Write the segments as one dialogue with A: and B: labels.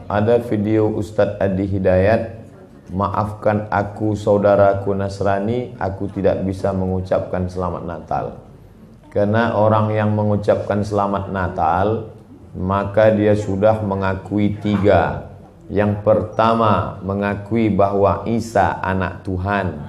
A: Ada video Ustadz Adi Hidayat, maafkan aku saudaraku Nasrani, aku tidak bisa mengucapkan selamat Natal. Karena orang yang mengucapkan selamat Natal, maka dia sudah mengakui tiga. Yang pertama, mengakui bahwa Isa anak Tuhan.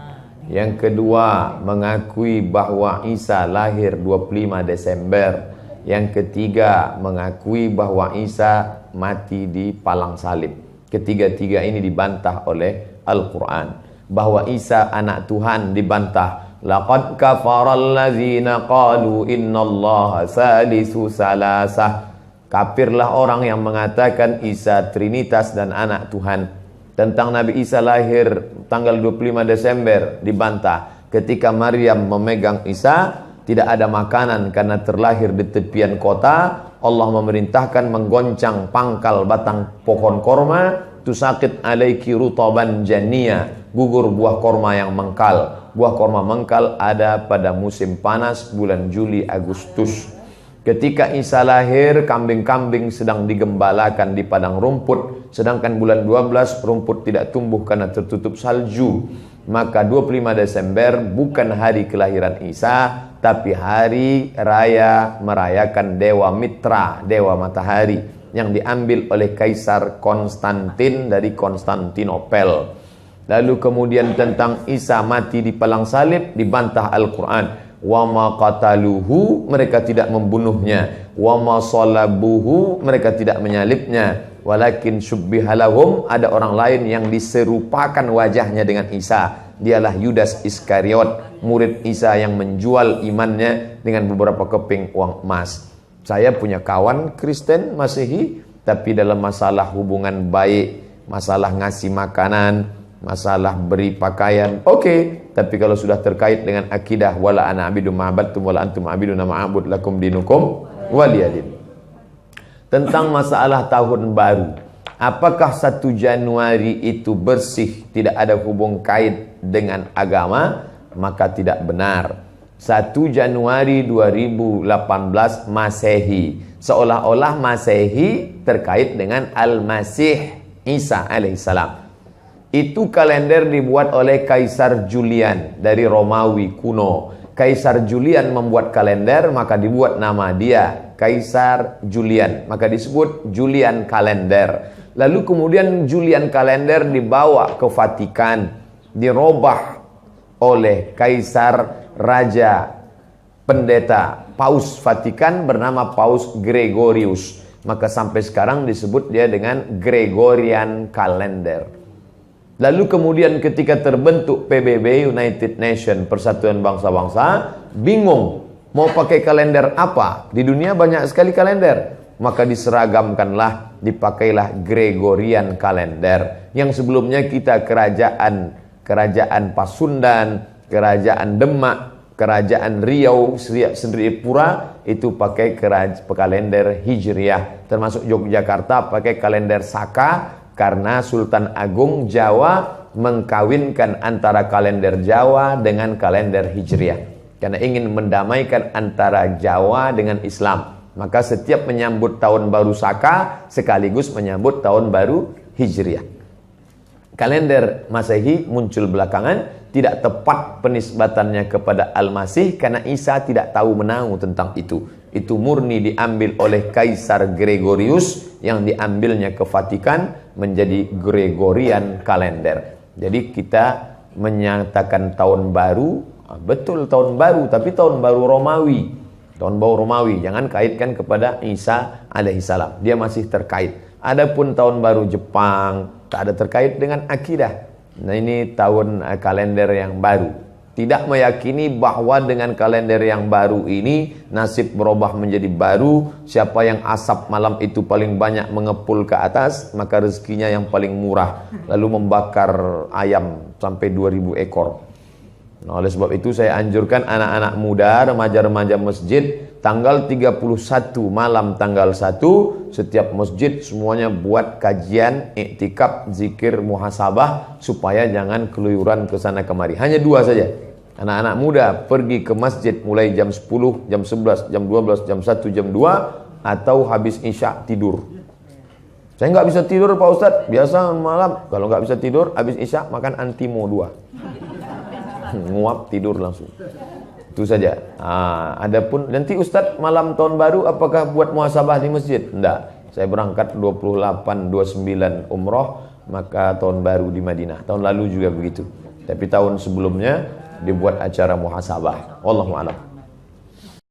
A: Yang kedua, mengakui bahwa Isa lahir 25 Desember. Yang ketiga, mengakui bahwa Isa mati di palang salib. Ketiga-tiga ini dibantah oleh Al-Quran. Bahwa Isa anak Tuhan dibantah. Laqad kafaral ladzina qalu innallaha salisu salasah. Kafirlah orang yang mengatakan Isa Trinitas dan anak Tuhan. Tentang Nabi Isa lahir tanggal 25 Desember dibantah. Ketika Maryam memegang Isa, tidak ada makanan karena terlahir di tepian kota. Allah memerintahkan menggoncang pangkal batang pohon korma. Tusakit alaiki rutaban jania, gugur buah korma yang mengkal. Buah korma mengkal ada pada musim panas bulan Juli Agustus. Ketika Isa lahir, kambing-kambing sedang digembalakan di padang rumput. Sedangkan bulan 12 rumput tidak tumbuh karena tertutup salju. Maka 25 Desember bukan hari kelahiran Isa, tapi hari raya merayakan Dewa Mitra, Dewa Matahari, yang diambil oleh Kaisar Konstantin dari Konstantinopel. Lalu kemudian tentang Isa mati di palang salib dibantah Al-Quran. Wa ma qataluhu, mereka tidak membunuhnya. Wa ma salabuhu, mereka tidak menyalibnya. Walakin syubbihalahum, ada orang lain yang diserupakan wajahnya dengan Isa. Dialah Yudas Iskariot, murid Isa yang menjual imannya dengan beberapa keping uang emas. Saya punya kawan Kristen Masehi, tapi dalam masalah hubungan baik, masalah ngasih makanan, masalah beri pakaian, oke. Tapi kalau sudah terkait dengan akidah, wala ana abidu ma'abadtum wala antum abiduna ma'abud lakum dinukum waliyadin. Tentang masalah tahun baru, apakah 1 Januari itu bersih, tidak ada hubung kait dengan agama? Maka tidak benar. 1 Januari 2018 Masehi, seolah-olah Masehi terkait dengan Al-Masih Isa alaihissalam. Itu kalender dibuat oleh Kaisar Julian dari Romawi kuno. Kaisar Julian membuat kalender, maka dibuat nama dia Kaisar Julian, maka disebut Julian kalender. Lalu kemudian Julian kalender dibawa ke Vatikan, dirobah oleh Kaisar Raja Pendeta Paus Vatikan bernama Paus Gregorius. Maka sampai sekarang disebut dia dengan Gregorian kalender. Lalu kemudian ketika terbentuk PBB, United Nation, Persatuan Bangsa-Bangsa, bingung mau pakai kalender apa? Di dunia banyak sekali kalender. Maka diseragamkanlah, dipakailah Gregorian kalender. Yang sebelumnya kita kerajaan Pasundan, kerajaan Demak, kerajaan Riau, Sendripura itu pakai kalender Hijriah. Termasuk Yogyakarta pakai kalender Saka, karena Sultan Agung Jawa mengkawinkan antara kalender Jawa dengan kalender Hijriah. Karena ingin mendamaikan antara Jawa dengan Islam. Maka setiap menyambut tahun baru Saka sekaligus menyambut tahun baru Hijriah. Kalender Masehi muncul belakangan, tidak tepat penisbatannya kepada Al-Masih karena Isa tidak tahu menahu tentang itu. Itu murni diambil oleh Kaisar Gregorius yang diambilnya ke Vatikan menjadi Gregorian kalender. Jadi kita menyatakan tahun baru, betul tahun baru, tapi tahun baru Romawi. Tahun baru Romawi, jangan kaitkan kepada Isa alaihissalam. Dia masih terkait. Adapun tahun baru Jepang, tak ada terkait dengan akidah. Nah ini tahun kalender yang baru. Tidak meyakini bahwa dengan kalender yang baru ini nasib berubah menjadi baru. Siapa yang asap malam itu paling banyak mengepul ke atas, maka rezekinya yang paling murah. Lalu membakar ayam sampai 2000 ekor. Nah, oleh sebab itu saya anjurkan anak-anak muda, remaja-remaja masjid, tanggal 31 malam tanggal 1 setiap masjid semuanya buat kajian, iktikaf, zikir, muhasabah supaya jangan keluyuran ke sana kemari. Hanya 2 saja. Anak-anak muda pergi ke masjid mulai jam 10, jam 11, jam 12, jam 1, jam 2 atau habis isya tidur. Saya nggak bisa tidur Pak Ustadz. Biasa malam kalau nggak bisa tidur, habis isya makan Antimo 2. Nguap tidur langsung. Itu saja. Adapun nanti Ustadz malam tahun baru apakah buat muhasabah di masjid? Enggak. Saya berangkat 28, 29 umroh, maka tahun baru di Madinah. Tahun lalu juga begitu. Tapi tahun sebelumnya dibuat acara muhasabah. Wallahu a'lam.